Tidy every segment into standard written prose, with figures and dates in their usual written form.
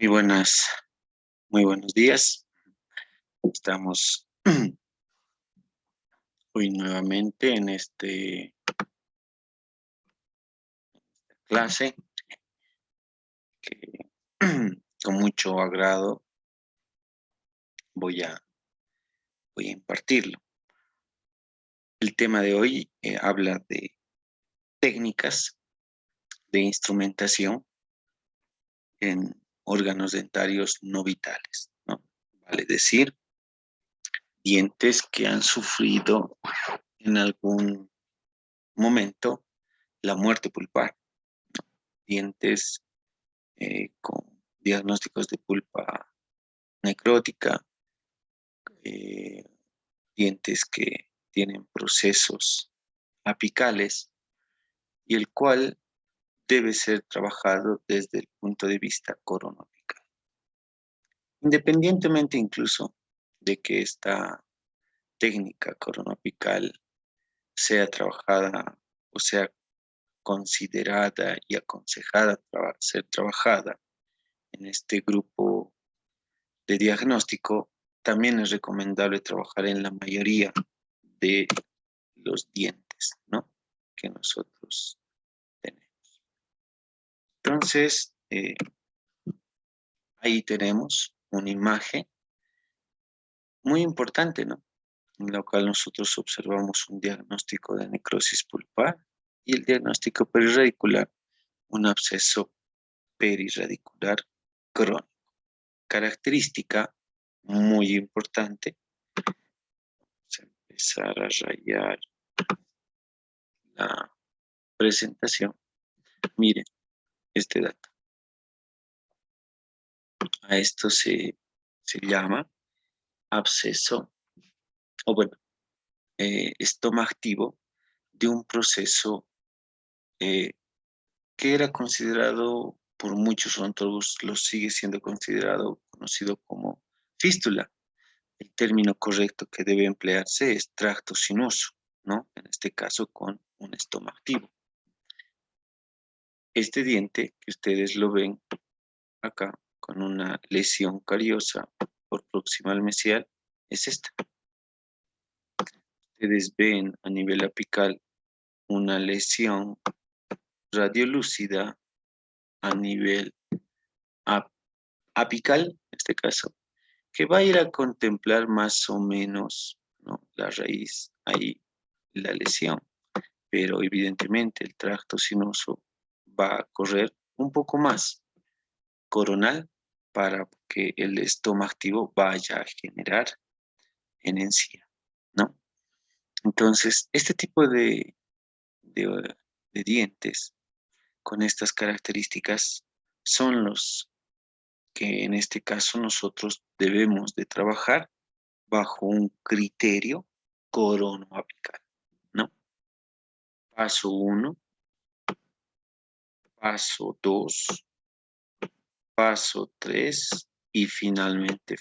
Muy buenos días. Estamos hoy nuevamente en esta clase que con mucho agrado voy a impartirlo. El tema de hoy habla de técnicas de instrumentación en órganos dentarios no vitales, ¿no? Vale decir, dientes que han sufrido en algún momento la muerte pulpar, dientes con diagnósticos de pulpa necrótica, dientes que tienen procesos apicales y el cual debe ser trabajado desde el punto de vista coronoapical. Independientemente incluso de que esta técnica coronoapical sea trabajada o sea considerada y aconsejada ser trabajada en este grupo de diagnóstico, también es recomendable trabajar en la mayoría de los dientes, ¿no?, que nosotros tenemos. Entonces, ahí tenemos una imagen muy importante, ¿no?, en la cual nosotros observamos un diagnóstico de necrosis pulpar y el diagnóstico perirradicular, un absceso perirradicular crónico. Característica muy importante. Vamos a empezar a rayar la presentación. Miren este dato. A esto se llama absceso, o bueno, estoma activo de un proceso que era considerado por muchos odontólogos, lo sigue siendo conocido como fístula. El término correcto que debe emplearse es tracto sinuoso, ¿no?, en este caso con un estoma activo. Este diente que ustedes lo ven acá con una lesión cariosa por proximal mesial es esta. Ustedes ven a nivel apical una lesión radiolúcida a nivel apical, en este caso, que va a ir a contemplar más o menos, ¿no?, la raíz, ahí la lesión, pero evidentemente el tracto sinuoso va a correr un poco más coronal para que el estoma activo vaya a generar en encía, ¿no? Entonces, este tipo de dientes con estas características son los que en este caso nosotros debemos de trabajar bajo un criterio coronoapical, ¿no? Paso 1, paso 2, paso 3 y finalmente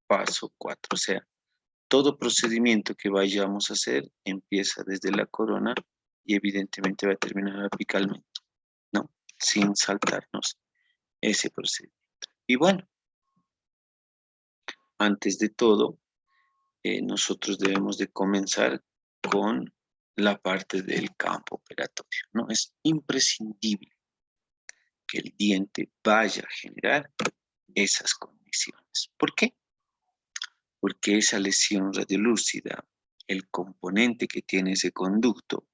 paso 4. O sea, todo procedimiento que vayamos a hacer empieza desde la corona y evidentemente va a terminar apicalmente, ¿no?, sin saltarnos ese procedimiento. Y bueno, antes de todo, nosotros debemos de comenzar con la parte del campo operatorio, ¿no? Es imprescindible que el diente vaya a generar esas condiciones. ¿Por qué? Porque esa lesión radiolúcida, el componente que tiene ese conducto,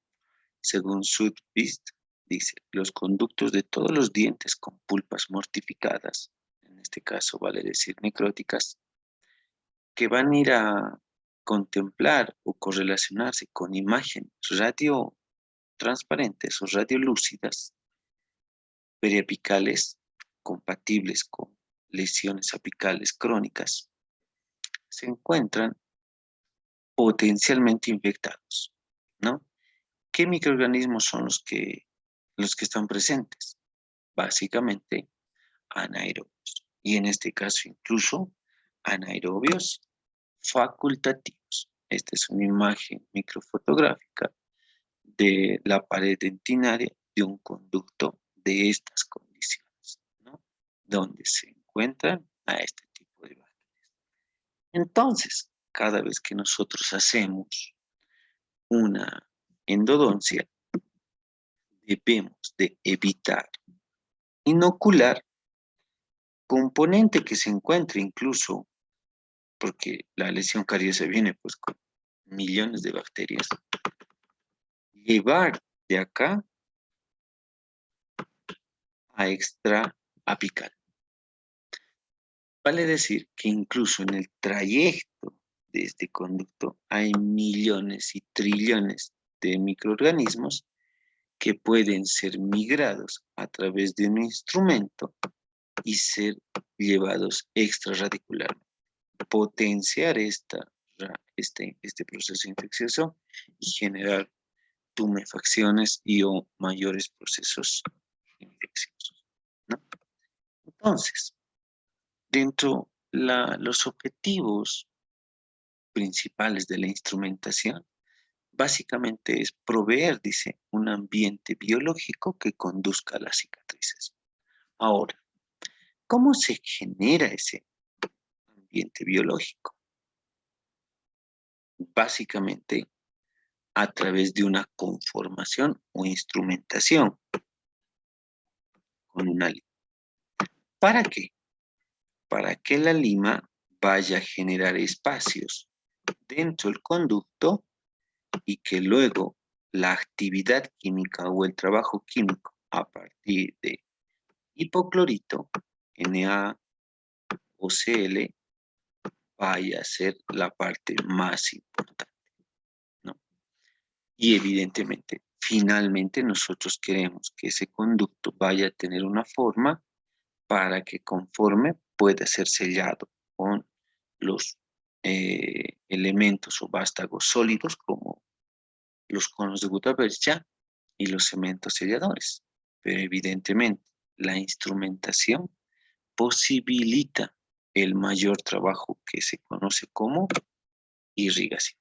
según Sudquist, dice, los conductos de todos los dientes con pulpas mortificadas, en este caso vale decir necróticas, que van a ir a contemplar o correlacionarse con imágenes radiotransparentes o radiolúcidas periapicales compatibles con lesiones apicales crónicas, se encuentran potencialmente infectados, ¿no? ¿Qué microorganismos son los que están presentes? Básicamente anaerobios, y en este caso incluso anaerobios facultativos. Esta es una imagen microfotográfica de la pared dentinaria de un conducto de estas condiciones, ¿no?, donde se encuentra encuentran a este tipo de bacterias. Entonces, cada vez que nosotros hacemos una endodoncia, debemos de evitar inocular componente que se encuentre incluso, porque la lesión cariosa viene pues con millones de bacterias, llevar de acá a extraapical. Vale decir que incluso en el trayecto de este conducto hay millones y trillones de microorganismos que pueden ser migrados a través de un instrumento y ser llevados extraradicularmente. Potenciar este proceso infeccioso y generar tumefacciones y o mayores procesos infecciosos, ¿no? Entonces, dentro los objetivos principales de la instrumentación, básicamente es proveer, dice, un ambiente biológico que conduzca a las cicatrices. Ahora, ¿cómo se genera ese ambiente biológico? Básicamente a través de una conformación o instrumentación con una lima. ¿Para qué? Para que la lima vaya a generar espacios dentro del conducto y que luego la actividad química o el trabajo químico a partir de hipoclorito, NaOCl, vaya a ser la parte más importante, ¿no? Y evidentemente, finalmente nosotros queremos que ese conducto vaya a tener una forma para que conforme pueda ser sellado con los elementos o vástagos sólidos como los conos de Guttapercha y los cementos selladores. Pero evidentemente la instrumentación posibilita el mayor trabajo que se conoce como irrigación.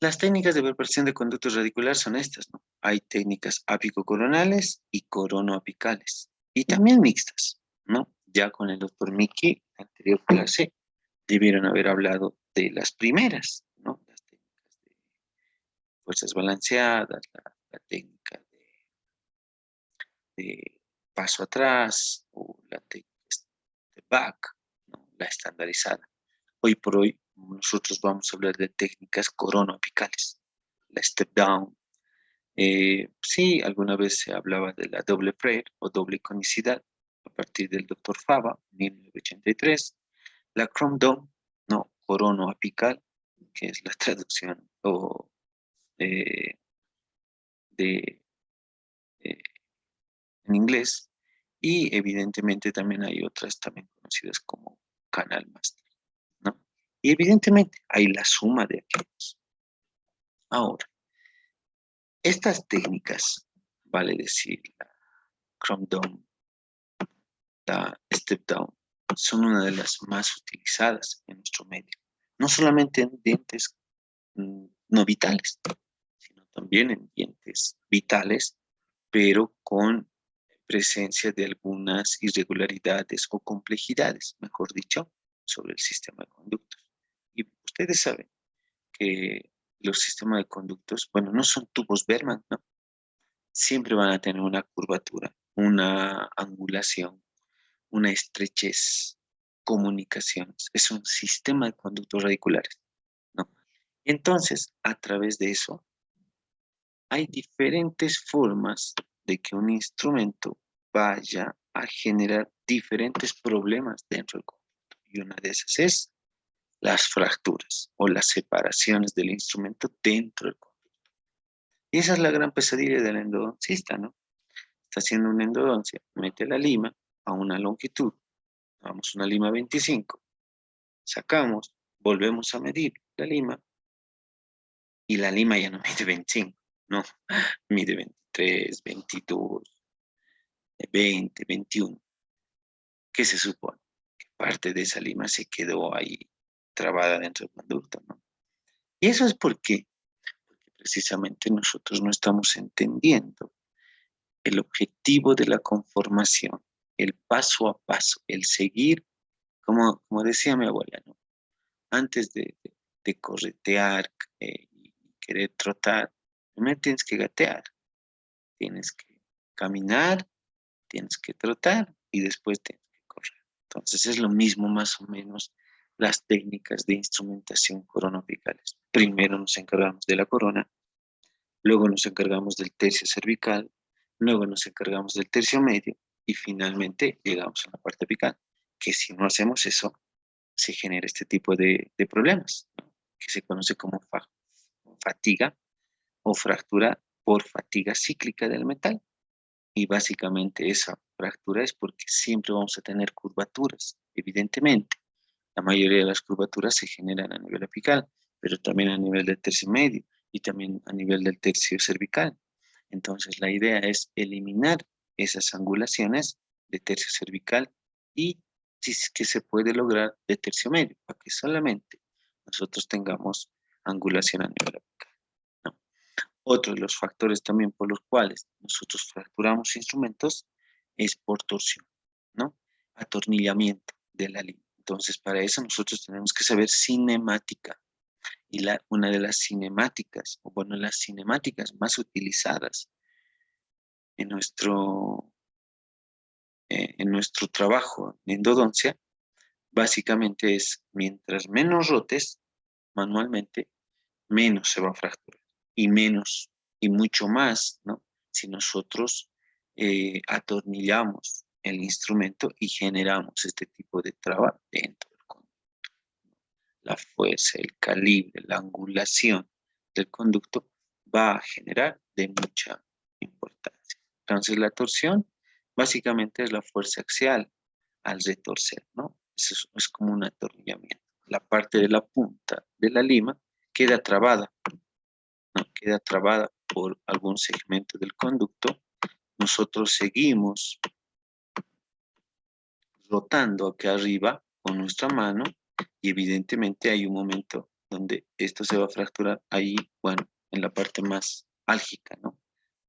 Las técnicas de preparación de conductos radiculares son estas, ¿no? Hay técnicas apicocoronales y coronoapicales, y también mixtas, ¿no? Ya con el doctor Miki, anterior clase, debieron haber hablado de las primeras, ¿no? Las técnicas de fuerzas balanceadas, la técnica de paso atrás, o la técnica de back, ¿no? La estandarizada. Hoy por hoy, nosotros vamos a hablar de técnicas coronoapicales, la step down. Sí, alguna vez se hablaba de la doble prayer o doble conicidad a partir del doctor Fava, 1983. La chrome dome, no, coronoapical, que es la traducción eh, de, eh, en inglés. Y evidentemente también hay otras también conocidas como canal master, ¿no? Y evidentemente hay la suma de aquellos. Ahora, estas técnicas, vale decir, la chrome dome, la step down, son una de las más utilizadas en nuestro medio. No solamente en dientes no vitales, sino también en dientes vitales, pero con presencia de algunas irregularidades o complejidades, mejor dicho, sobre el sistema de conductos. Y ustedes saben que los sistemas de conductos, bueno, no son tubos Berman, ¿no? Siempre van a tener una curvatura, una angulación, una estrechez, comunicaciones. Es un sistema de conductos radiculares, ¿no? Entonces, a través de eso, hay diferentes formas de que un instrumento vaya a generar diferentes problemas dentro del conducto. Y una de esas es las fracturas o las separaciones del instrumento dentro del conducto. Y esa es la gran pesadilla del endodoncista, ¿no? Está haciendo una endodoncia, mete la lima a una longitud, damos una lima 25, sacamos, volvemos a medir la lima y la lima ya no mide 25, no, mide 23, 22, 20, 21. ¿Qué se supone? Que parte de esa lima se quedó ahí trabada dentro del conducto, ¿no? Y eso es porque precisamente nosotros no estamos entendiendo el objetivo de la conformación el paso a paso, el seguir, como decía mi abuela, ¿no? Antes de corretear y querer trotar, primero tienes que gatear, tienes que caminar, tienes que trotar y después tienes que correr. Entonces es lo mismo más o menos las técnicas de instrumentación coronofocales. Primero nos encargamos de la corona, luego nos encargamos del tercio cervical, luego nos encargamos del tercio medio y finalmente llegamos a la parte apical, que si no hacemos eso, se genera este tipo de problemas, ¿no? Que se conoce como fatiga o fractura por fatiga cíclica del metal. Y básicamente esa fractura es porque siempre vamos a tener curvaturas, evidentemente. La mayoría de las curvaturas se generan a nivel apical, pero también a nivel del tercio medio y también a nivel del tercio cervical. Entonces la idea es eliminar esas angulaciones de tercio cervical y si es que se puede lograr de tercio medio, para que solamente nosotros tengamos angulación a nivel apical, ¿no? Otro de los factores también por los cuales nosotros fracturamos instrumentos es por torsión, ¿no? Atornillamiento de la línea. Entonces, para eso nosotros tenemos que saber cinemática. Y una de las cinemáticas, o bueno, las cinemáticas más utilizadas en nuestro trabajo en endodoncia, básicamente es mientras menos rotes manualmente, menos se va a fracturar y menos y mucho más, ¿no? Si nosotros atornillamos el instrumento y generamos este tipo de traba dentro del conducto. La fuerza, el calibre, la angulación del conducto va a generar de mucha importancia. Entonces la torsión básicamente es la fuerza axial al retorcer, ¿no? Eso es como un atornillamiento. La parte de la punta de la lima queda trabada, ¿no? Queda trabada por algún segmento del conducto. Nosotros seguimos rotando aquí arriba con nuestra mano y evidentemente hay un momento donde esto se va a fracturar ahí, bueno, en la parte más álgica, ¿no?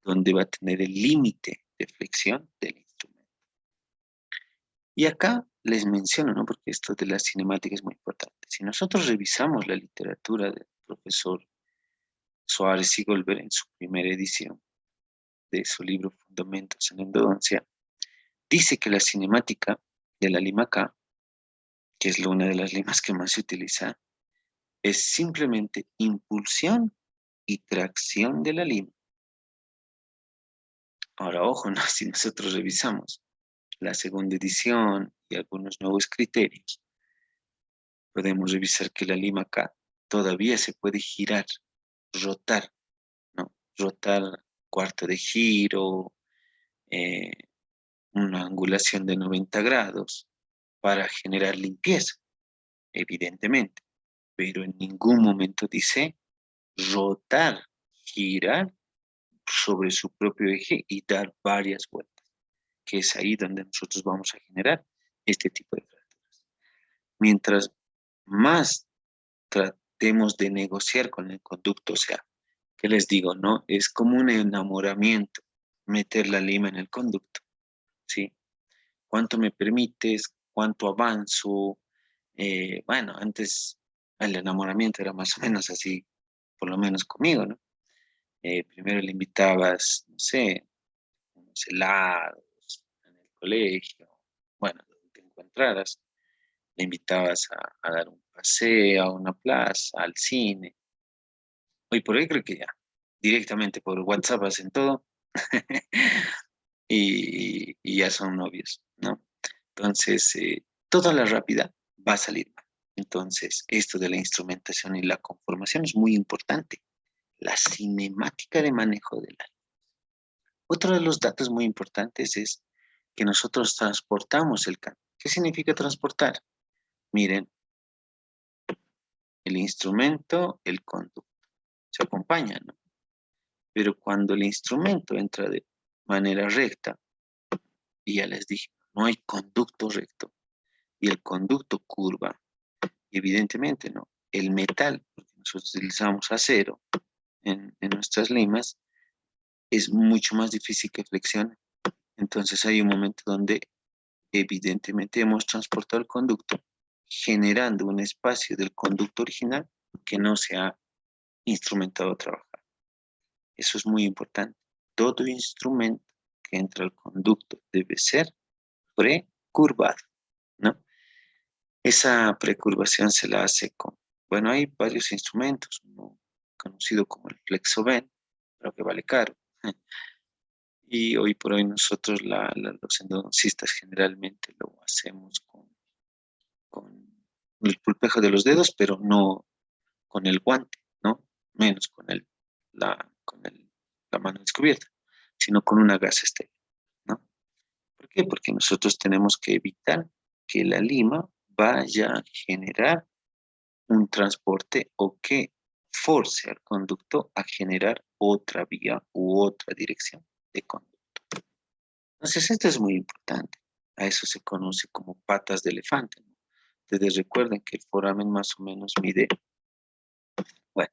Donde va a tener el límite de flexión del instrumento. Y acá les menciono, ¿no? Porque esto de la cinemática es muy importante. Si nosotros revisamos la literatura del profesor Suárez y Goldberg en su primera edición de su libro Fundamentos en Endodoncia, dice que la cinemática de la lima K, que es una de las limas que más se utiliza, es simplemente impulsión y tracción de la lima. Ahora, ojo, ¿no? Si nosotros revisamos la segunda edición y algunos nuevos criterios, podemos revisar que la lima K todavía se puede girar, rotar, ¿no? Rotar cuarto de giro, eh, una angulación de 90 grados para generar limpieza, evidentemente, pero en ningún momento dice rotar, girar sobre su propio eje y dar varias vueltas, que es ahí donde nosotros vamos a generar este tipo de fracturas. Mientras más tratemos de negociar con el conducto, o sea, ¿qué les digo? No, es como un enamoramiento meter la lima en el conducto, ¿sí? ¿Cuánto me permites? ¿Cuánto avanzo? Bueno, antes el enamoramiento era más o menos así, por lo menos conmigo, ¿no? Primero le invitabas, no sé, unos helados en el colegio, bueno, donde te encontraras, le invitabas a dar un paseo, a una plaza, al cine. Hoy por hoy creo que ya, directamente por WhatsApp hacen todo y ya son novios, ¿no? Entonces, toda la rápida va a salir mal. Entonces, esto de la instrumentación y la conformación es muy importante. La cinemática de manejo de la. Otro de los datos muy importantes es que nosotros transportamos el canto. ¿Qué significa transportar? Miren, el instrumento, el conducto, se acompañan, ¿no? Pero cuando el instrumento entra de manera recta, y ya les dije, no hay conducto recto, y el conducto curva, evidentemente, ¿no? El metal, porque nosotros utilizamos acero en nuestras limas, es mucho más difícil que flexione. Entonces hay un momento donde evidentemente hemos transportado el conducto generando un espacio del conducto original que no se ha instrumentado a trabajar. Eso es muy importante. Todo instrumento que entra al conducto debe ser precurvado, ¿no? Esa precurvación se la hace con, bueno, hay varios instrumentos, uno conocido como el FlexoBend, pero que vale caro. Y hoy por hoy nosotros, los endodoncistas, generalmente lo hacemos con el pulpejo de los dedos, pero no con el guante, ¿no? Menos con la mano descubierta, sino con una gasa estéril, ¿no? ¿Por qué? Porque nosotros tenemos que evitar que la lima vaya a generar un transporte o que force al conducto a generar otra vía u otra dirección de conducto. Entonces, esto es muy importante. A eso se conoce como patas de elefante, ¿no? Ustedes recuerden que el foramen más o menos mide, bueno,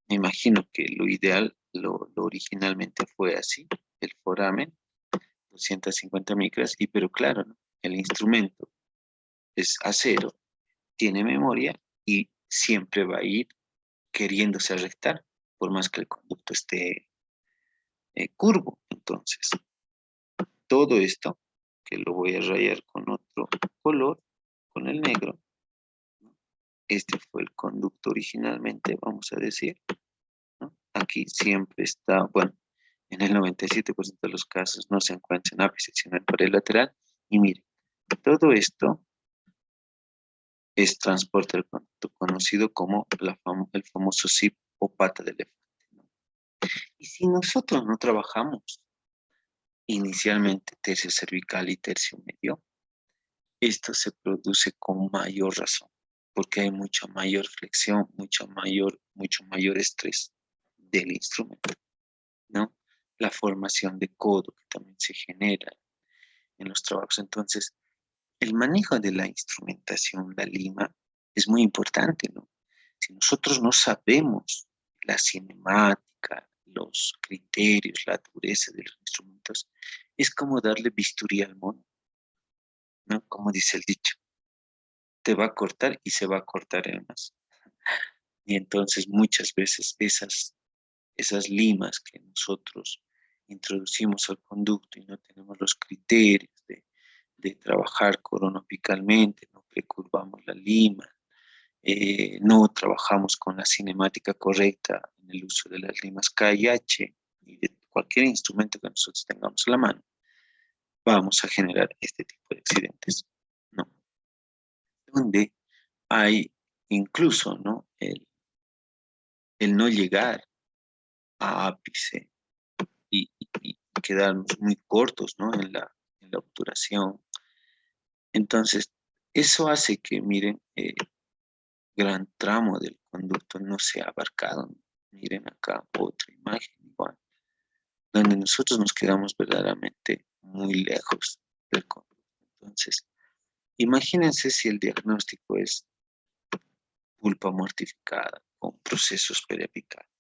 me imagino que lo ideal, lo originalmente fue así, el foramen, 250 micras, pero claro, ¿no? El instrumento es acero, tiene memoria y siempre va a ir queriéndose rectar, por más que el conducto esté curvo. Entonces, todo esto, que lo voy a rayar con otro color, con el negro, ¿no? Este fue el conducto originalmente, vamos a decir, ¿no? Aquí siempre está, bueno, en el 97% de los casos no se encuentra en ápice, sino en pared lateral. Y miren, todo esto es transporte del conducto, conocido como el famoso zip o pata de elefante, ¿no? Y si nosotros no trabajamos inicialmente tercio cervical y tercio medio, esto se produce con mayor razón, porque hay mucha mayor flexión, mucho mayor estrés del instrumento, ¿no? La formación de codo que también se genera en los trabajos. Entonces, el manejo de la instrumentación, la lima, es muy importante, ¿no? Si nosotros no sabemos la cinemática, los criterios, la dureza de los instrumentos, es como darle bisturí al mono, ¿no? Como dice el dicho, te va a cortar y se va a cortar el más. Y entonces muchas veces esas limas que nosotros introducimos al conducto y no tenemos los criterios de trabajar coronopicalmente, no precurvamos la lima, no trabajamos con la cinemática correcta en el uso de las limas K y H y de cualquier instrumento que nosotros tengamos a la mano, vamos a generar este tipo de accidentes, ¿no? Donde hay incluso, ¿no? El no llegar a ápice y quedarnos muy cortos, ¿no? En la obturación. Entonces, eso hace que, miren, gran tramo del conducto no sea abarcado. Miren acá otra imagen igual, donde nosotros nos quedamos verdaderamente muy lejos del conducto. Entonces, imagínense si el diagnóstico es pulpa mortificada con procesos periapicales.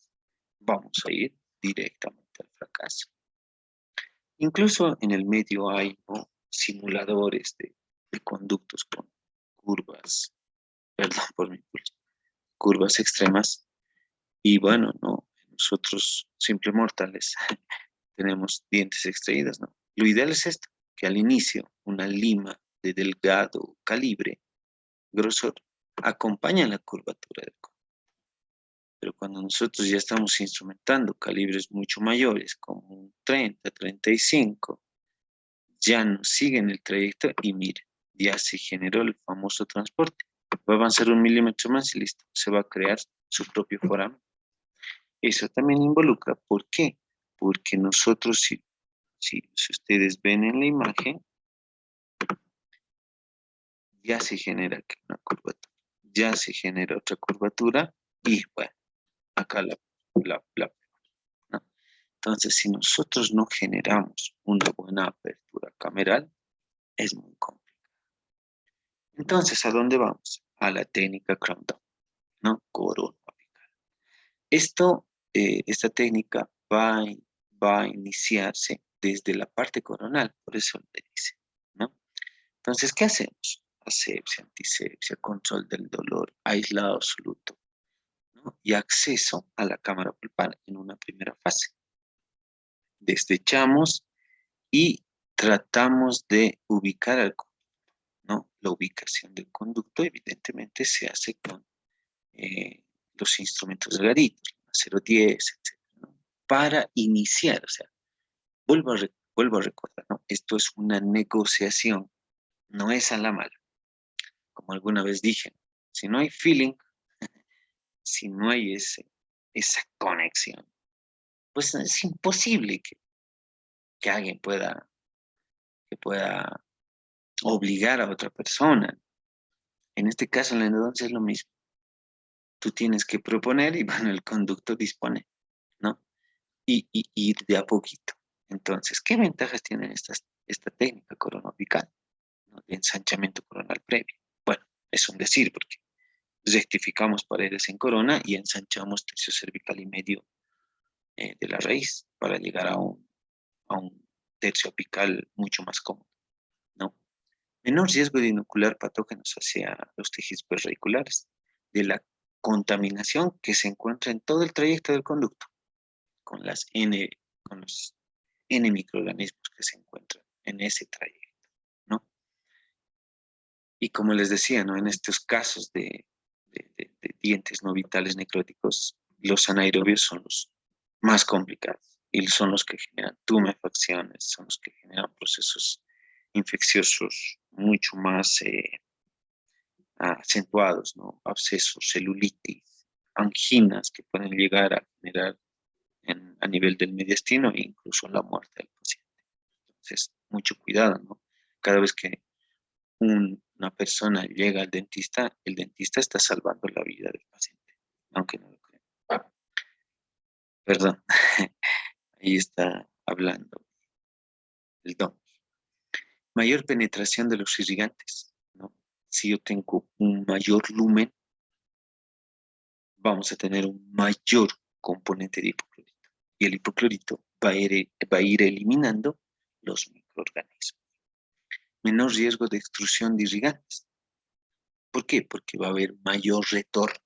Vamos a ir directamente al fracaso. Incluso en el medio hay, ¿no?, simuladores de conductos con curvas, perdón por mi pulso, curvas extremas. Y bueno, no, nosotros, simples mortales, tenemos dientes extraídos, ¿no? Lo ideal es esto, que al inicio una lima de delgado calibre, grosor, acompaña la curvatura del conducto. Pero cuando nosotros ya estamos instrumentando calibres mucho mayores, como un 30, 35, ya no siguen el trayecto y mire, ya se generó el famoso transporte. Va a avanzar 1 milímetro más y listo, se va a crear su propio foramen. Eso también involucra, ¿por qué? Porque nosotros, si ustedes ven en la imagen, ya se genera aquí una curvatura, ya se genera otra curvatura y bueno, acá ¿no? Entonces, si nosotros no generamos una buena apertura cameral, es muy complicado. Entonces, ¿a dónde vamos? A la técnica Crown Down, ¿no? Corona apical. Esta técnica va a iniciarse desde la parte coronal, por eso le dice, ¿no? Entonces, ¿qué hacemos? Asepsia, antisepsia, control del dolor, aislado absoluto, ¿no? Y acceso a la cámara pulpar en una primera fase. Destechamos y tratamos de ubicar al conducto, ¿no? La ubicación del conducto evidentemente se hace con los instrumentos delgaditos, 010, etc., ¿no? Para iniciar, o sea, vuelvo a recordar, ¿no? Esto es una negociación, no es a la mala. Como alguna vez dije, si no hay feeling, si no hay esa conexión, pues es imposible que alguien pueda obligar a otra persona. En este caso, en la endodoncia es lo mismo. Tú tienes que proponer y bueno, el conducto dispone, ¿no? Y ir de a poquito. Entonces, ¿qué ventajas tiene esta técnica coronopical, ¿no? De ensanchamiento coronal previo? Bueno, es un decir, porque rectificamos paredes en corona y ensanchamos tercio cervical y medio de la raíz para llegar a un tercio apical mucho más cómodo, ¿no? Menor riesgo de inocular patógenos hacia los tejidos perradiculares, de la contaminación que se encuentra en todo el trayecto del conducto, con con los N microorganismos que se encuentran en ese trayecto, ¿no? Y como les decía, ¿no? En estos casos de dientes no vitales necróticos, los anaerobios son los más complicados y son los que generan tumefacciones, son los que generan procesos infecciosos mucho más acentuados, ¿no? Abscesos, celulitis, anginas que pueden llegar a generar a nivel del mediastino e incluso la muerte del paciente. Entonces, mucho cuidado, ¿no? Cada vez que una persona llega al dentista, el dentista está salvando la vida del paciente, aunque no lo crean. Perdón, ahí está hablando el don. Mayor penetración de los irrigantes, ¿no? Si yo tengo un mayor lumen, vamos a tener un mayor componente de hipoclorito. Y el hipoclorito va a ir eliminando los microorganismos. Menor riesgo de extrusión de irrigantes. ¿Por qué? Porque va a haber mayor retorno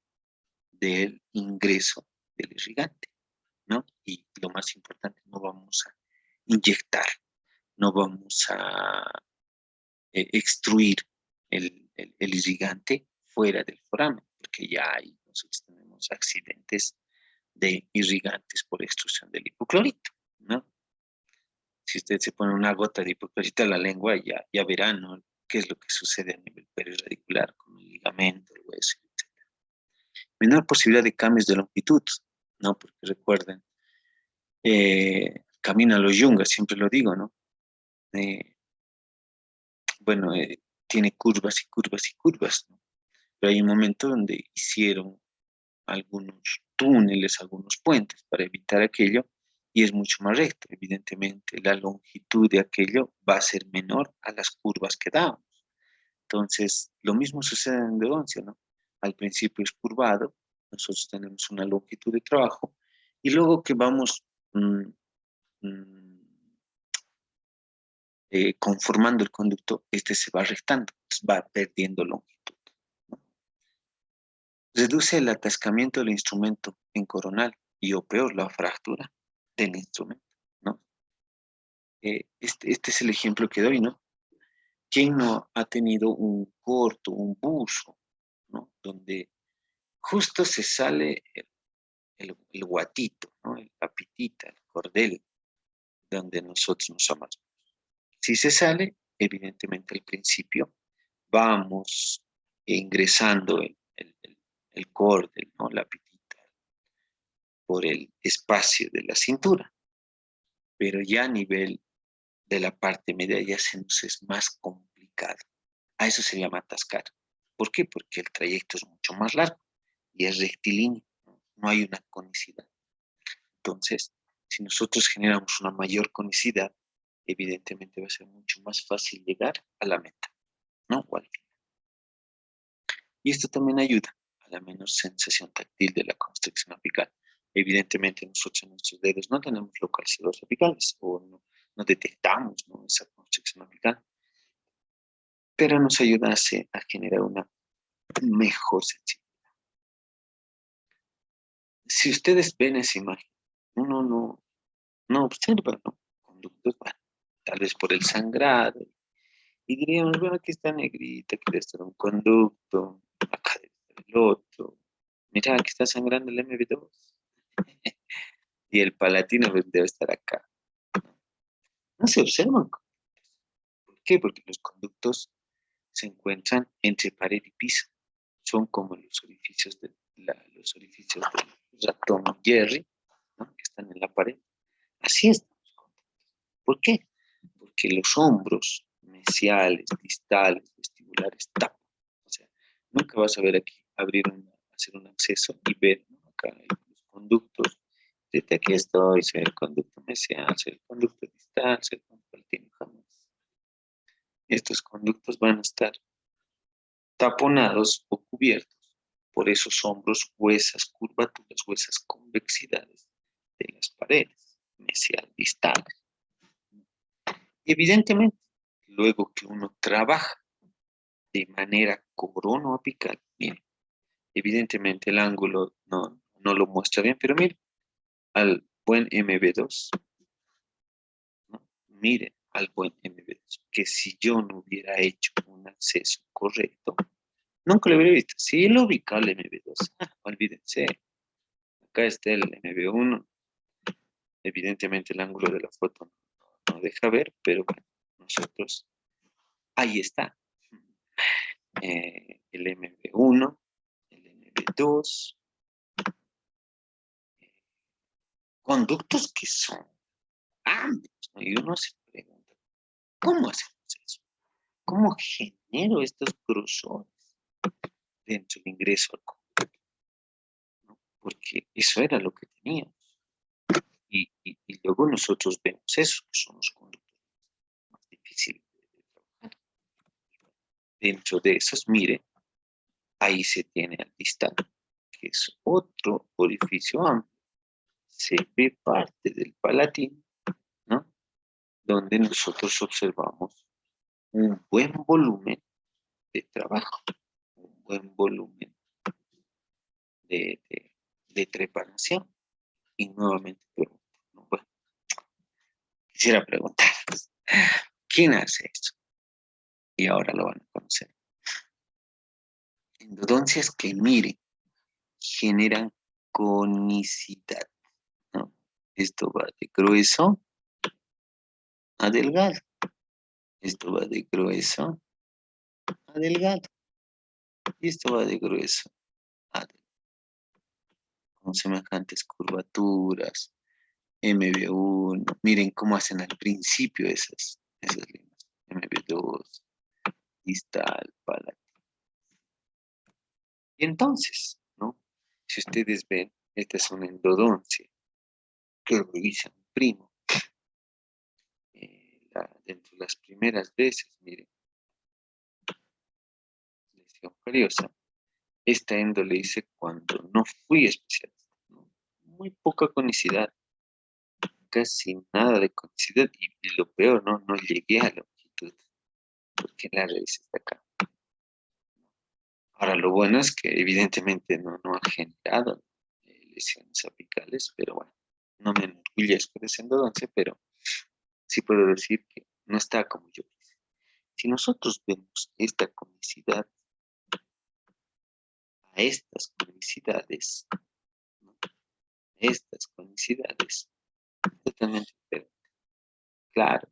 del ingreso del irrigante, ¿no? Y lo más importante, no vamos a inyectar, no vamos a extruir el irrigante fuera del foramen, porque ya hay, nosotros tenemos accidentes de irrigantes por extrusión del hipoclorito, ¿no? Si usted se pone una gota de hipoclorito en la lengua, ya verá, ¿no? Qué es lo que sucede a nivel perirradicular con el ligamento, el hueso, etc. Menor posibilidad de cambios de longitud, ¿no? Porque recuerden, camino a los yungas, siempre lo digo, ¿no? Eh, bueno, tiene curvas y curvas y curvas, ¿no? Pero hay un momento donde hicieron algunos túneles, algunos puentes para evitar aquello y es mucho más recto. Evidentemente, la longitud de aquello va a ser menor a las curvas que dábamos. Entonces, lo mismo sucede en endodoncia, ¿no? Al principio es curvado, nosotros tenemos una longitud de trabajo y luego que vamos mm, mm, conformando el conducto, este se va rectando, va perdiendo longitud, ¿no? Reduce el atascamiento del instrumento en coronal y o peor, la fractura del instrumento, ¿no? Este es el ejemplo que doy, ¿no? ¿Quién no ha tenido un corto, un buzo, ¿no? Donde justo se sale el guatito, ¿no? La pitita, el cordel, donde nosotros nos amamos. Si se sale, evidentemente al principio vamos ingresando el cordel, ¿no? La pitita, por el espacio de la cintura, pero ya a nivel de la parte media ya se nos es más complicado. A eso se llama atascar. ¿Por qué? Porque el trayecto es mucho más largo y es rectilíneo, ¿no? No hay una conicidad. Entonces, si nosotros generamos una mayor conicidad, evidentemente va a ser mucho más fácil llegar a la meta, ¿no? O al final. Y esto también ayuda a la menor sensación táctil de la constricción apical. Evidentemente nosotros en nuestros dedos no tenemos localizadores apicales o no detectamos, ¿no? Esa constricción apical. pero nos ayuda a generar una mejor sensibilidad. Si ustedes ven esa imagen, uno no observa, ¿no? Conductos, bueno, tal vez por el sangrado, y diríamos, bueno, aquí está negrita, aquí debe estar un conducto, acá debe estar el otro, mira, aquí está sangrando el MB2, y el palatino pues, debe estar acá. No se observan. ¿Por qué? Porque los conductos se encuentran entre pared y piso. Son como los orificios del ratón Jerry, ¿no? Que están en la pared. Así están los conductos. ¿Por qué? Porque los hombros mesiales, distales, vestibulares tapan. O sea, nunca vas a ver aquí hacer un acceso y ver, ¿no? Acá hay los conductos. Desde aquí estoy, soy el conducto mesial, soy el conducto distal, soy el conducto palatino, jamás. Estos conductos van a estar taponados o cubiertos por esos hombros, huesas curvaturas, huesas convexidades de las paredes mesial distales. Evidentemente, luego que uno trabaja de manera coronoapical, mire, evidentemente el ángulo no lo muestra bien, pero mire, al buen MB2, ¿no? Miren al buen MB2, que si yo no hubiera hecho un acceso correcto, nunca lo hubiera visto. Sí lo ubica el MB2, olvídense, acá está el MB1, evidentemente el ángulo de la foto no deja ver, pero bueno, nosotros, ahí está, el MB1, el MB2, conductos que son amplios, ¿no? Y uno se pregunta, ¿cómo hacemos eso? ¿Cómo genero estos grosores dentro del ingreso al conducto? ¿No? Porque eso era lo que teníamos. Y luego nosotros vemos eso, que son los conductos más difíciles de trabajar. Dentro de esos, mire, ahí se tiene al distal, que es otro orificio amplio. Se ve parte del palatino, ¿no? Donde nosotros observamos un buen volumen de trabajo, un buen volumen de, de, de trepanación. Y nuevamente pregunto, ¿no? Bueno, quisiera preguntarles, ¿quién hace eso? Y ahora lo van a conocer. Endodoncias que miren, generan conicidad, ¿no? Esto va de grueso a delgado. Esto va de grueso a delgado. Y esto va de grueso a delgado. Con semejantes curvaturas. MB1. Miren cómo hacen al principio esas líneas. MB2, distal, palatino. Y entonces, ¿no? Si ustedes ven, esta es una endodoncia que revisa un primo. Dentro de las primeras veces, miren, lesión curiosa. Esta endo le hice cuando no fui especialista, ¿no? Muy poca conicidad, casi nada de conicidad y lo peor, no llegué a longitud, porque la raíz está acá. Ahora, lo bueno es que evidentemente no ha generado lesiones apicales, pero bueno, no me enorgullezco de esa endodoncia, pero sí puedo decir que no está como yo quise. Si nosotros vemos esta conicidad a estas conicidades, ¿no? Estas conicidades, totalmente diferentes. Claro,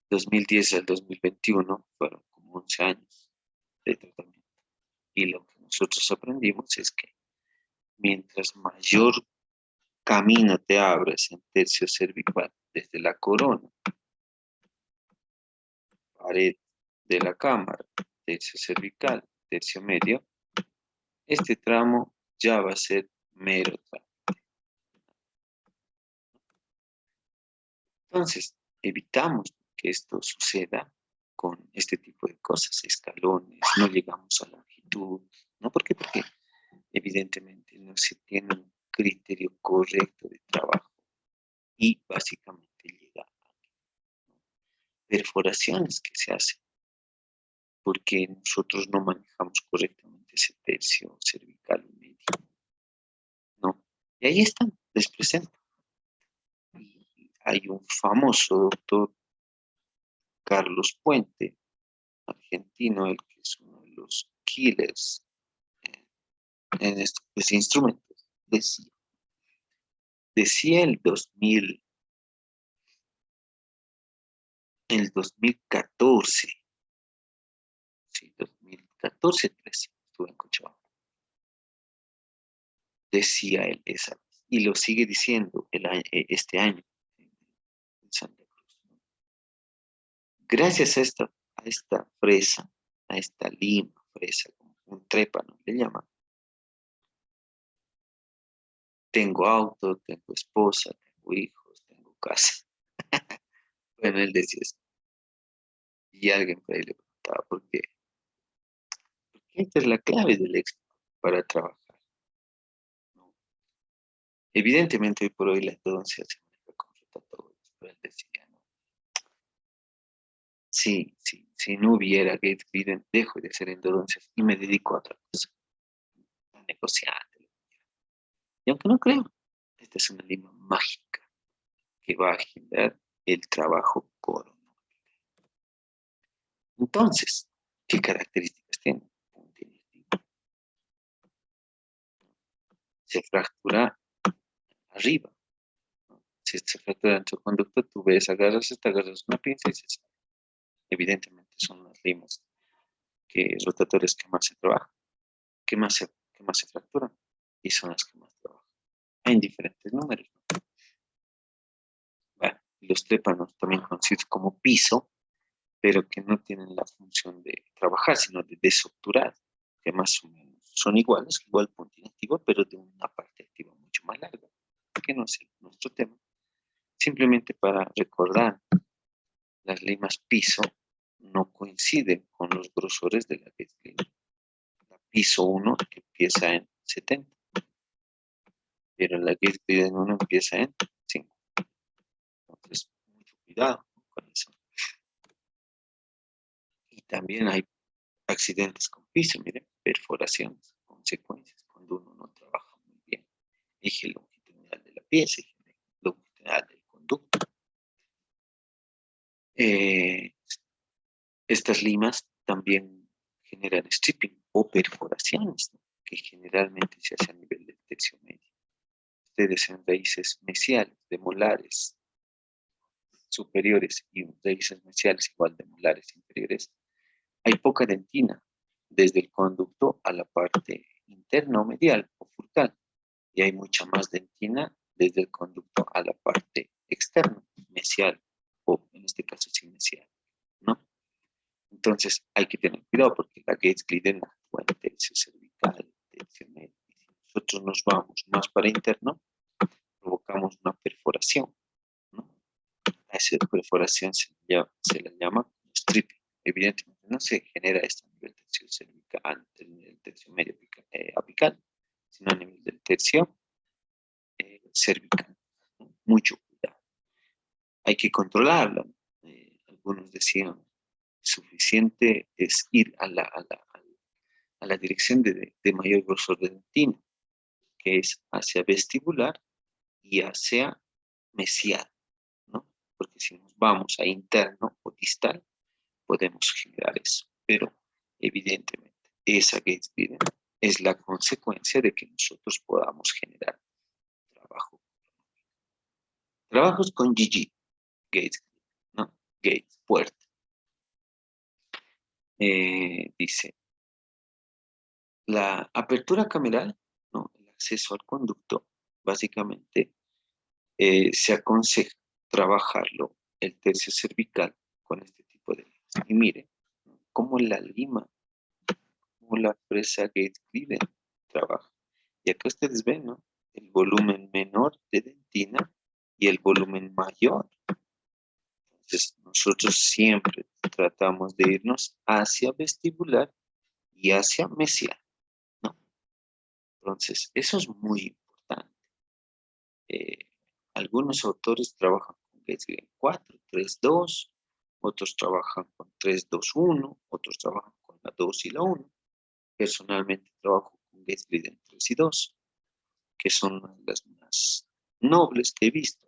2010 al 2021 fueron como 11 años de tratamiento. Y lo que nosotros aprendimos es que mientras mayor camino te abres en tercio cervical desde la corona, pared de la cámara, tercio cervical, tercio medio, este tramo ya va a ser mero tramo. Entonces, evitamos que esto suceda con este tipo de cosas, escalones, no llegamos a longitud, ¿no? ¿Por qué? Porque evidentemente no se tiene un criterio correcto de trabajo y básicamente llega a perforaciones que se hacen porque nosotros no manejamos correctamente ese tercio cervical y medio, ¿no? Y ahí están, les presento. Y hay un famoso doctor, Carlos Puente, argentino, el que es uno de los killers en estos instrumentos, decía el 2014, sí, 2014-13, estuve en Cochabamba, decía él esa vez, y lo sigue diciendo este año en Santa Cruz, ¿no? Gracias a esta fresa, a esta lima, fresa, como un trépano le llaman, tengo auto, tengo esposa, tengo hijos, tengo casa. Bueno, él decía eso. Y alguien por ahí le preguntaba por qué. Porque esta es la clave del éxito para trabajar, ¿no? Evidentemente, hoy por hoy la endodoncia se maneja con rotatorios, pero él decía, ¿no? Si no hubiera Gates Glidden, dejo de hacer endodoncias y me dedico a otra cosa, a negociante. Y aunque no creo, esta es una lima mágica que va a generar el trabajo coronal. Entonces, ¿qué características tiene? Se fractura arriba, ¿no? Si se fractura en tu conducto, tú ves, te agarras una pinza y se sale. Evidentemente son las limas rotatorias que más se trabajan, que más se fracturan, y son las que más trabajan. En diferentes números, ¿no? Bueno, los trépanos también conocidos como piso, pero que no tienen la función de trabajar, sino de desobturar, que más o menos son iguales, igual punto inactivo, pero de una parte activa mucho más larga, que no es nuestro tema. Simplemente para recordar, las limas piso no coinciden con los grosores de la Gates Glidden. La piso 1 empieza en 70, pero la Gates Glidden 1 empieza en 5. Entonces, mucho cuidado con eso. Y también hay accidentes con piso, miren, perforaciones, consecuencias, cuando uno no trabaja muy bien. Eje longitudinal de la pieza, eje longitudinal del conducto. Estas limas también generan stripping o perforaciones, ¿no? Que generalmente se hace a nivel del tercio medio. Ustedes en raíces mesiales, de molares superiores y raíces mesiales igual de molares inferiores, hay poca dentina desde el conducto a la parte interna o medial o furcal, y hay mucha más dentina desde el conducto a la parte externa, mesial, o en este caso sin mesial, ¿no? Entonces hay que tener cuidado porque la Gates Glidden actúa en tercio cervical, tercio medio. Si nosotros nos vamos más para interno, provocamos una perforación, ¿no? A esa perforación se la llama stripping. Evidentemente no se genera esto a nivel tercio cervical, a nivel tercio medio apical, sino a nivel del tercio cervical, ¿no? Mucho cuidado. Hay que controlarlo. Algunos decían, suficiente es ir a la dirección de mayor grosor de dentina, que es hacia vestibular y hacia mesial, ¿no? Porque si nos vamos a interno o distal, podemos generar eso. Pero evidentemente, esa Gates Glidden es la consecuencia de que nosotros podamos generar trabajo. Trabajos con GG, Gates, ¿no? Gates, puerta. Dice, la apertura cameral, ¿no? El acceso al conducto, básicamente se aconseja trabajarlo el tercio cervical con este tipo de limas. Y miren, ¿no? Cómo la lima, como la fresa Gates Glidden trabaja. Y acá ustedes ven, ¿no? El volumen menor de dentina y el volumen mayor. Entonces, nosotros siempre tratamos de irnos hacia vestibular y hacia mesial, ¿no? Entonces, eso es muy importante. Eh, Algunos autores trabajan con Gates Glidden 4, 3, 2, otros trabajan con 3, 2, 1, otros trabajan la 2 y la 1. Personalmente trabajo con GetGriden 3 y 2, que son las más nobles que he visto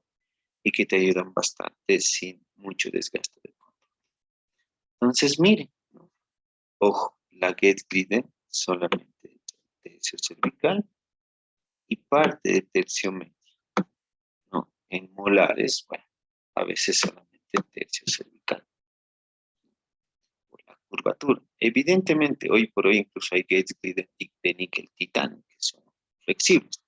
y que te ayudan bastante sin mucho desgaste de control. Entonces, miren, ¿no? Ojo, la GetGriden solamente tercio cervical y parte de tercio medio, ¿no? En molares, bueno, a veces solamente tercio cervical por la curvatura. Evidentemente, hoy por hoy incluso hay GetGriden de níquel titanio que son flexibles,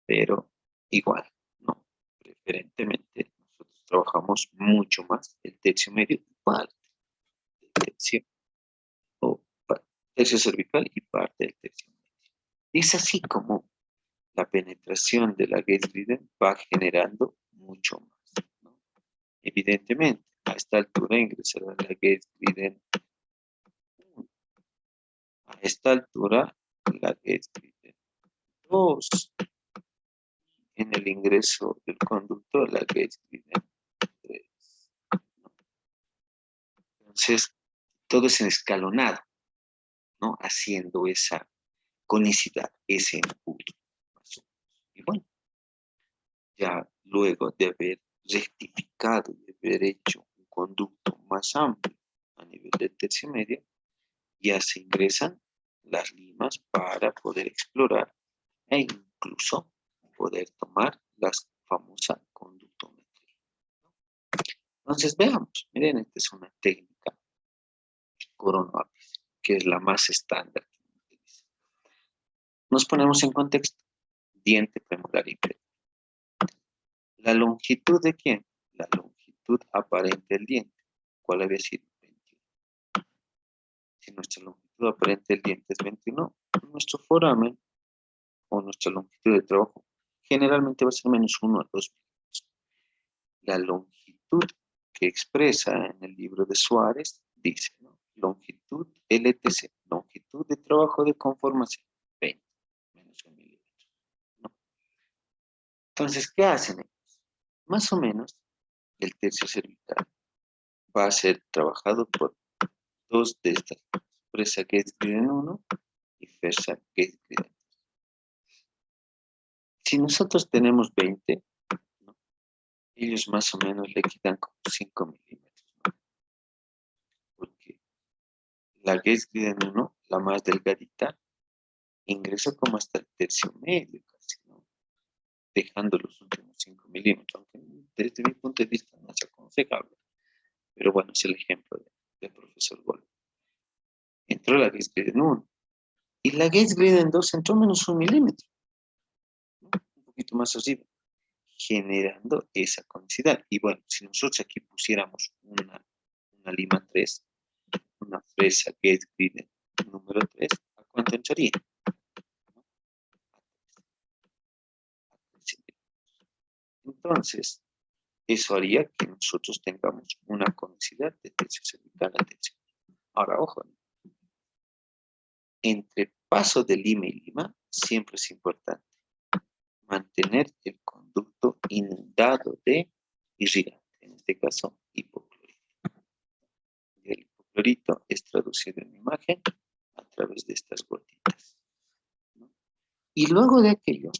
pero igual, ¿no? Preferentemente nosotros trabajamos mucho más el tercio medio y parte del tercio, o tercio cervical y parte del tercio medio. Es así como la penetración de la GetGriden va generando mucho más, ¿no? Evidentemente, a esta altura ingresará la GetGriden 1. A esta altura, la GetGriden 2. En el ingreso del conducto, la GetGriden 3. Entonces, todo es escalonado, ¿no? Haciendo esa conicidad, ese embudo. Y bueno, ya luego de haber rectificado y haber hecho un conducto más amplio a nivel del tercio medio, ya se ingresan las limas para poder explorar e incluso poder tomar la famosa conductometría. Entonces veamos, miren, esta es una técnica coronoápice, que es la más estándar. Nos ponemos en contexto, diente premolar inferior. ¿La longitud de quién? La longitud aparente del diente. ¿Cuál había sido? 21. Si nuestra longitud aparente del diente es 21, nuestro foramen o nuestra longitud de trabajo generalmente va a ser menos 1 a 2 milímetros. La longitud que expresa en el libro de Suárez dice, ¿no? Longitud LTC, longitud de trabajo de conformación, 20, menos 1 milímetro, ¿no? Entonces, ¿qué hacen ellos? Más o menos, el tercio cervical va a ser trabajado por dos de estas, presa GetGriden 1 y Fersa GetGriden 2. Si nosotros tenemos 20, ¿no? Ellos más o menos le quitan como 5 milímetros, ¿no? Porque la GetGriden 1, la más delgadita, ingresa como hasta el tercio medio casi, ¿no? Dejando los últimos 5 milímetros, aunque desde mi punto de vista no es aconsejable. Pero bueno, es el ejemplo del profesor Gold. Entró la GetGriden 1 y la GetGriden 2 entró menos 1 milímetro, ¿no? Un poquito más arriba, generando esa conicidad. Y bueno, si nosotros aquí pusiéramos una lima 3, una fresa GetGriden número 3, ¿a cuánto entraría? Entonces, eso haría que nosotros tengamos una conicidad de tercio cervical a tercio. Ahora, ojo, entre paso de lima y lima, siempre es importante mantener el conducto inundado de irrigante, en este caso hipoclorito. El hipoclorito es traducido en imagen a través de estas gotitas, ¿no? Y luego de aquello,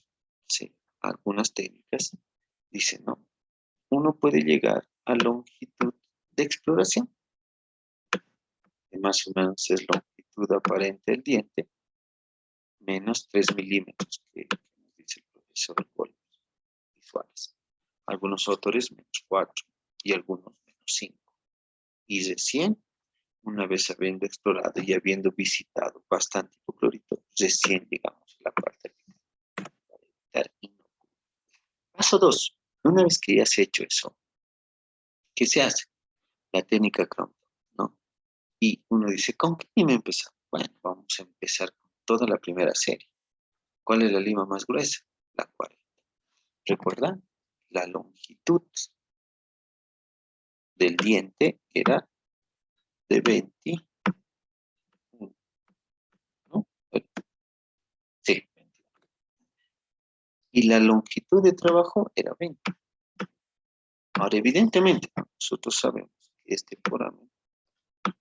sí, algunas técnicas dicen, no, uno puede llegar a longitud de exploración, que más o menos es longitud aparente del diente, menos 3 milímetros, que nos dice el profesor Gold visuales. Algunos autores menos 4 y algunos menos 5. Y recién, una vez habiendo explorado y habiendo visitado bastante hipoclorito, recién llegamos a la parte final para evitar inocuidad. Paso 2. Una vez que ya se ha hecho eso, ¿qué se hace? La técnica Crompton, ¿no? Y uno dice, ¿con qué lima empezar? Bueno, vamos a empezar con toda la primera serie. ¿Cuál es la lima más gruesa? La 40. ¿Recuerdan? La longitud del diente era de 20, ¿no? Sí, 20. Y la longitud de trabajo era 20. Ahora, evidentemente, nosotros sabemos que este foramen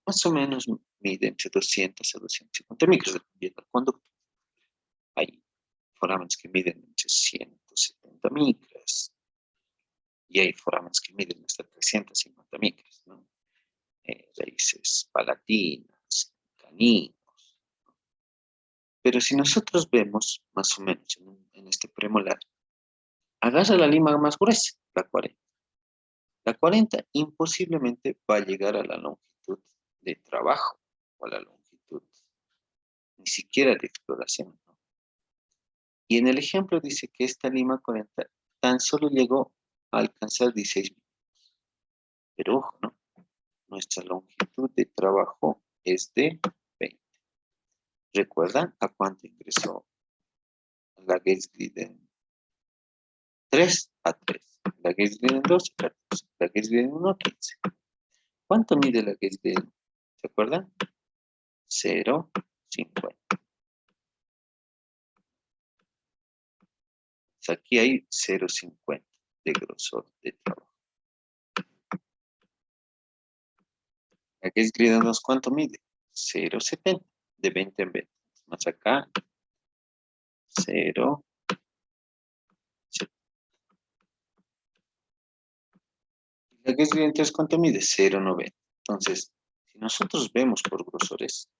más o menos mide entre 200 a 250 micros, dependiendo del conducto. Hay foramentos que miden entre 170 micras y hay foramentos que miden hasta 350 micras, ¿no? Raíces palatinas, caninos. Pero si nosotros vemos más o menos en este premolar, agarra la lima más gruesa, la 40. La 40 imposiblemente va a llegar a la longitud de trabajo o a la longitud ni siquiera de exploración, ¿no? Y en el ejemplo dice que esta lima 40 tan solo llegó a alcanzar 16 minutos. Pero ojo, ¿no? Nuestra longitud de trabajo es de 20. ¿Recuerdan a cuánto ingresó la Gates-Glidden? 3 a 3. La Gates-Glidden 2 a 14. La Gates-Glidden 1 a 15. ¿Cuánto mide la Gates-Glidden? ¿Se acuerdan? 0,50. Aquí hay 0,50 de grosor de trabajo. La Gates-Glidden 2, ¿cuánto mide? 0,70 de 20 en 20. Más acá, 0,70. La Gates-Glidden 3, ¿cuánto mide? 0,90. Entonces, si nosotros vemos por grosores,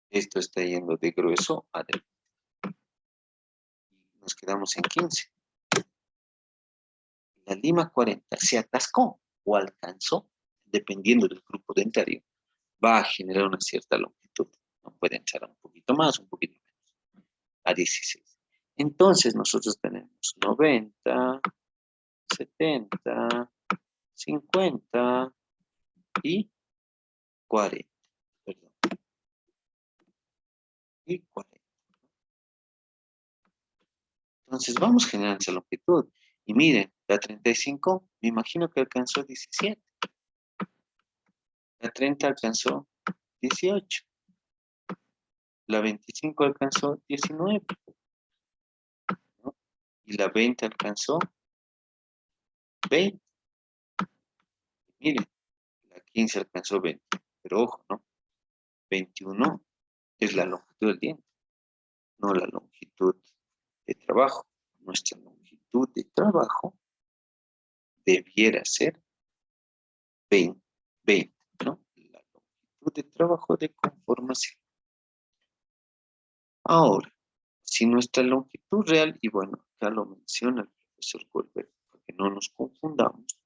esto está yendo de grueso a delgado. Nos quedamos en 15. La lima 40 se atascó o alcanzó, dependiendo del grupo dentario, va a generar una cierta longitud. No puede entrar un poquito más, un poquito menos, a 16. Entonces nosotros tenemos 90, 70, 50 y 40. Perdón. Y 40. Entonces vamos generando esa longitud. Y miren, la 35 me imagino que alcanzó 17. La 30 alcanzó 18. La 25 alcanzó 19. ¿No? Y la 20 alcanzó 20. Miren, la 15 alcanzó 20. Pero ojo, ¿no? 21 es la longitud del diente, no la longitud de trabajo. Nuestra longitud de trabajo debiera ser 20, ¿no? La longitud de trabajo de conformación. Ahora, si nuestra longitud real, y bueno, ya lo menciona el profesor Goldberg, para que no nos confundamos,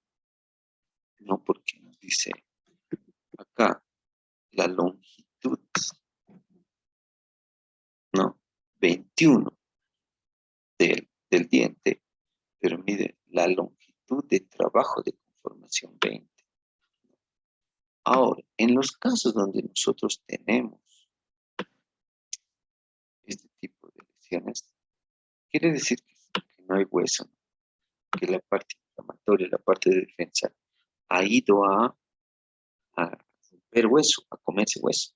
no porque nos dice acá la longitud, no, 21 del diente, pero mide la longitud de trabajo de conformación 20. Ahora, en los casos donde nosotros tenemos este tipo de lesiones, quiere decir que no hay hueso, que la parte inflamatoria, la parte de defensa, ha ido a romper hueso, a comerse hueso.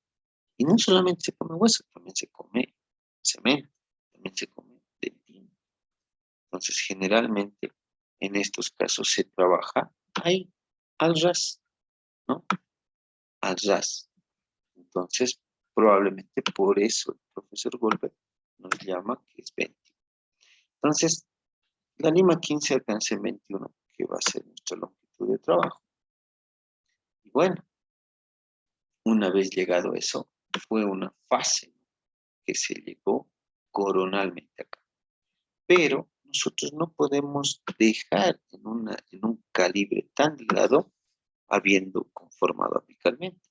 Y no solamente se come hueso, también se come cemento, también se come dentina. Entonces, generalmente, en estos casos se trabaja ahí, al ras, ¿no? Al ras. Entonces, probablemente por eso el profesor Goldberg nos llama que es 20. Entonces, la lima 15 alcanza en 21, que va a ser nuestra longitud de trabajo. Y bueno, una vez llegado a eso, fue una fase que se llegó coronalmente acá. Pero nosotros no podemos dejar en un calibre tan delgado habiendo conformado apicalmente.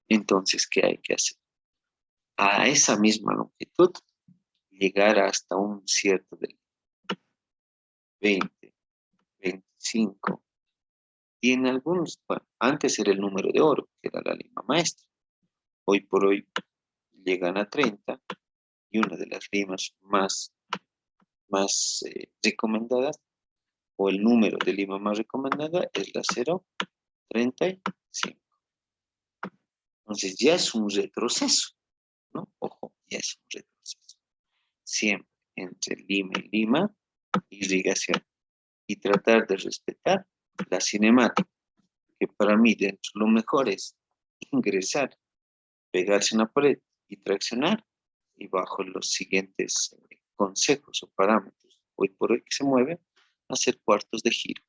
Entonces, ¿qué hay que hacer? A esa misma longitud, llegar hasta un cierto de 20, 25. Y en algunos, bueno, antes era el número de oro, que era la lima maestra. Hoy por hoy llegan a 30 y una de las limas más recomendadas, o el número de lima más recomendada, es la 0,35. Entonces ya es un retroceso, ¿no? Ojo, ya es un retroceso. Siempre entre lima y lima, irrigación. Y tratar de respetar la cinemática, que para mí dentro lo mejor es ingresar pegarse a una pared y traccionar, y bajo los siguientes consejos o parámetros hoy por hoy que se mueven, hacer cuartos de giro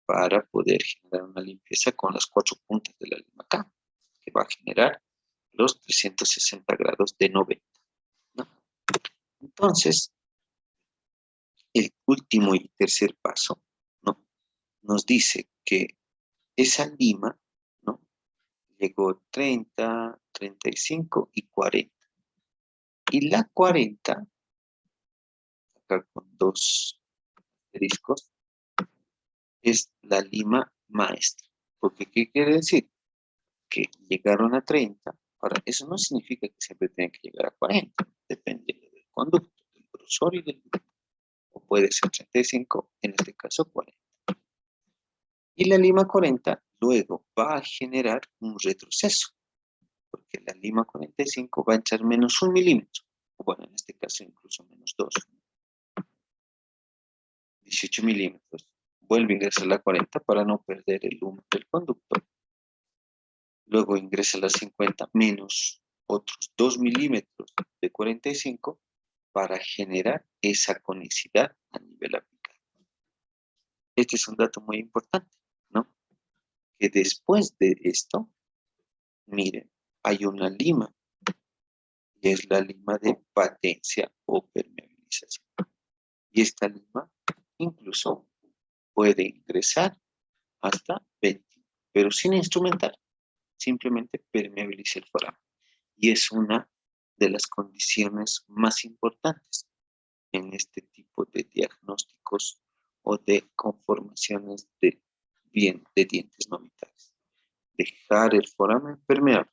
para poder generar una limpieza con las 4 puntas de la lima acá, que va a generar los 360 grados de 90, ¿no? Entonces, el último y tercer paso, ¿no? Nos dice que esa lima, ¿no? Llegó 30, 35 y 40. Y la 40, acá con 2 asteriscos, es la lima maestra. Porque, ¿qué quiere decir? Que llegaron a 30. Ahora, eso no significa que siempre tengan que llegar a 40. Depende del conducto, del grosor y del grupo. O puede ser 35, en este caso 40. Y la lima 40 luego va a generar un retroceso, porque la lima 45 va a echar menos 1 milímetro, o bueno, en este caso incluso menos 2, 18 milímetros. Vuelve a ingresar la 40 para no perder el humo del conducto. Luego ingresa la 50 menos otros 2 milímetros de 45 para generar esa conicidad a nivel apical. Este es un dato muy importante, ¿no? Que después de esto, miren, hay una lima, y es la lima de patencia o permeabilización. Y esta lima incluso puede ingresar hasta 20, pero sin instrumentar, simplemente permeabiliza el foramen. Y es una de las condiciones más importantes en este tipo de diagnósticos o de conformaciones de dientes no vitales. Dejar el foramen permeable.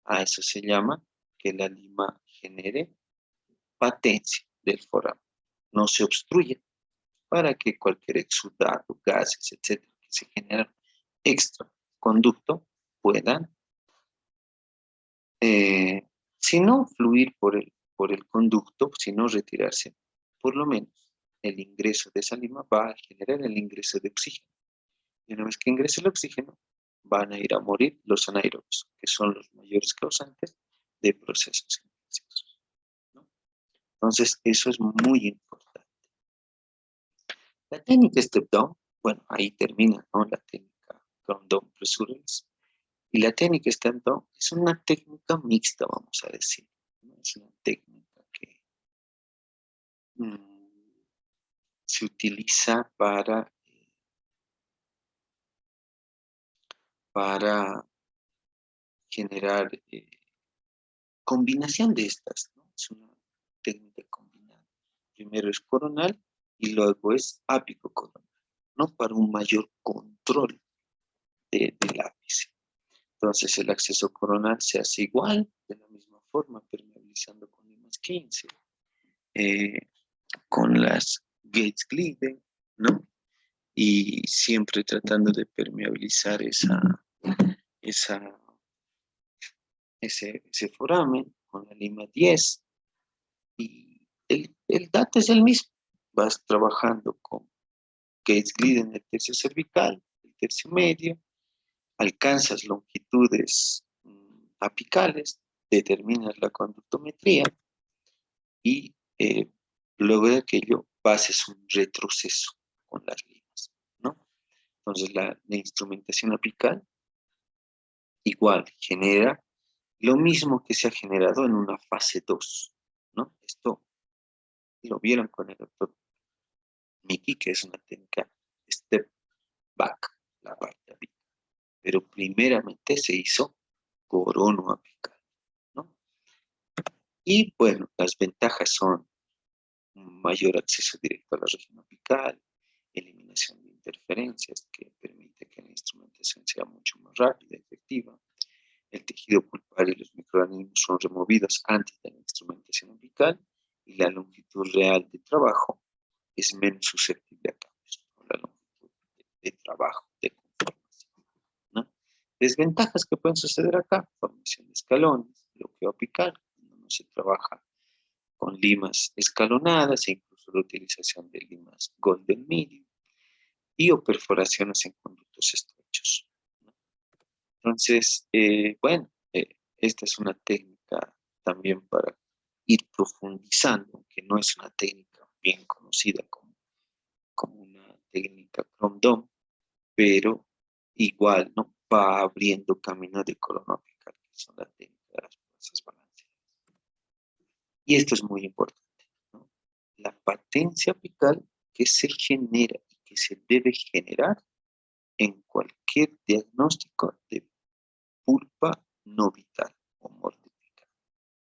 A eso se llama que la lima genere patencia del foramen. No se obstruye para que cualquier exudado, gases, etcétera, que se generan extra conducto puedan, si no fluir por el conducto, sino retirarse, por lo menos el ingreso de esa lima va a generar el ingreso de oxígeno. Y una vez que ingrese el oxígeno, van a ir a morir los anaerobios, que son los mayores causantes de procesos infecciosos, ¿no? Entonces, eso es muy importante. La técnica step down, bueno, ahí termina, ¿no? La técnica count down pressureless. Y la técnica step down es una técnica mixta, vamos a decir, ¿no? Es una técnica que se utiliza para generar combinación de estas, ¿no? Es una técnica combinada. Primero es coronal y luego es ápico coronal, ¿no? Para un mayor control del ápice. Entonces el acceso coronal se hace igual, de la misma forma, permeabilizando con limas 15, con las Gates Glidden, ¿no? Y siempre tratando de permeabilizar ese foramen con la lima 10. Y el dato es el mismo. Vas trabajando con Gates Glidden en el tercio cervical, el tercio medio, alcanzas longitudes apicales, determinas la conductometría y luego de aquello haces un retroceso con las limas, ¿no? Entonces la instrumentación apical igual genera lo mismo que se ha generado en una fase 2, ¿no? Esto lo vieron con el doctor Miki, que es una técnica step back, la parte apical. Pero primeramente se hizo corono apical, ¿no? Y bueno, las ventajas son un mayor acceso directo a la región apical, eliminación de interferencias que permite que la instrumentación sea mucho más rápida y efectiva. El tejido pulpar y los microorganismos son removidos antes de la instrumentación apical y la longitud real de trabajo es menos susceptible a cambios por la longitud de trabajo, de conformación, ¿no? Desventajas que pueden suceder acá: formación de escalones, bloqueo apical, cuando no se trabaja con limas escalonadas e incluso la utilización de limas golden medium y o perforaciones en conductos estrechos, ¿no? Entonces, bueno, esta es una técnica también para ir profundizando, que no es una técnica bien conocida como una técnica Chrome Dome, pero igual, ¿no? Va abriendo camino de columna apical, que son la técnica de las fuerzas balanceadas. Y esto es muy importante, ¿no? La patencia apical que se genera y que se debe generar en cualquier diagnóstico de pulpa no vital o mortificada.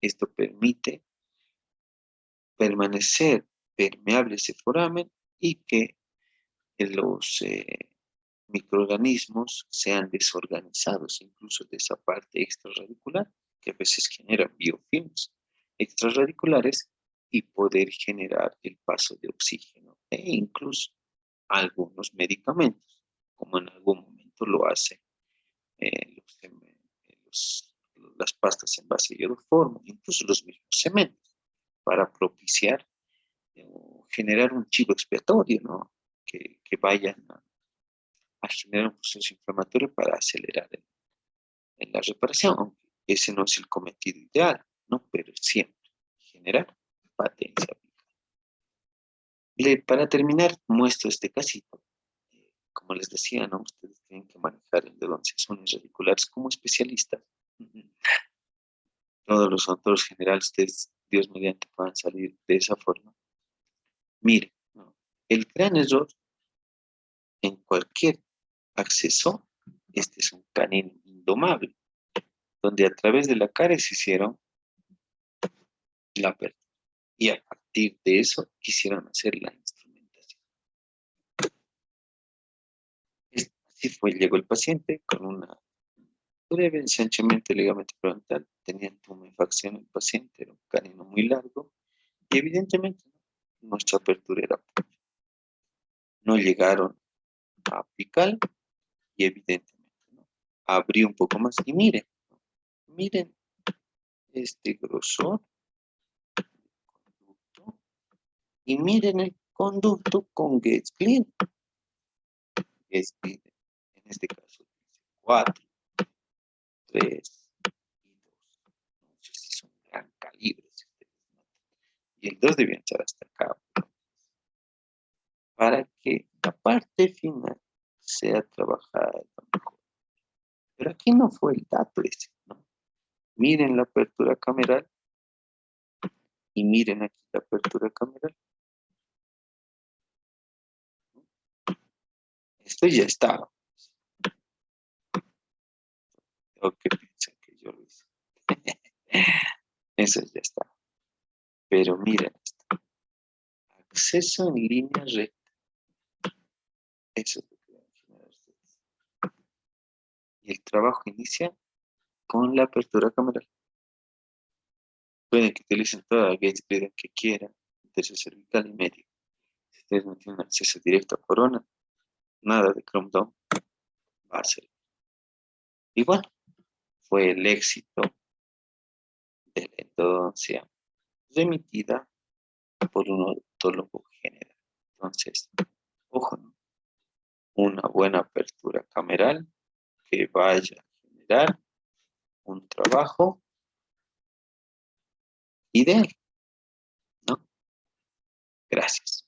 Esto permite permanecer permeable ese foramen y que los microorganismos sean desorganizados, incluso de esa parte extraradicular, que a veces generan biofilms extrarradiculares y poder generar el paso de oxígeno e incluso algunos medicamentos, como en algún momento lo hacen las pastas en base a iodoformo, incluso los mismos cementos, para propiciar o generar un chivo expiatorio, ¿no? Que vayan a generar un proceso inflamatorio para acelerar en la reparación, aunque ese no es el cometido ideal, ¿no? Pero siempre generar patencia. Para terminar, muestro este casito. Como les decía, ¿no? Ustedes tienen que manejar endodonciaciones radiculares como especialistas. Todos los autores generales, ustedes, Dios mediante, puedan salir de esa forma. Mire, ¿no? El gran error en cualquier acceso, este es un canino indomable, donde a través de la cara se hicieron la apertura. Y a partir de eso quisieron hacer la instrumentación. Así fue, llegó el paciente con una breve ensanchamiento del ligamento frontal, tenía tumefacción el paciente, era un canino muy largo, y evidentemente nuestra apertura era poca. No llegaron a apical y evidentemente ¿no? Abrió un poco más y miren, miren este grosor conducto y miren el conducto con Gates Clean. Gates Clean, en este caso, 4, 3 y 2. No sé si son gran calibre. Y el 2 debía estar hasta acá. Para que la parte final sea trabajada mejor. Pero aquí no fue el dato ese, ¿no? Miren la apertura cameral y miren aquí la apertura cameral. Esto ya estaba. ¿O qué piensan que yo lo hice? Eso ya está. Pero miren esto. Acceso en línea recta. Eso es lo que deben generar ustedes. Y el trabajo inicia con la apertura cameral. Pueden que utilicen toda la Gates Breeder que quieran, tercio cervical y medio. Si ustedes no tienen acceso directo a corona, nada de Chrome Dome va a ser. Y bueno, fue el éxito de la endodoncia remitida por un odontólogo general. Entonces, ojo, ¿no? Una buena apertura cameral que vaya a generar un trabajo ideal, ¿no? Gracias.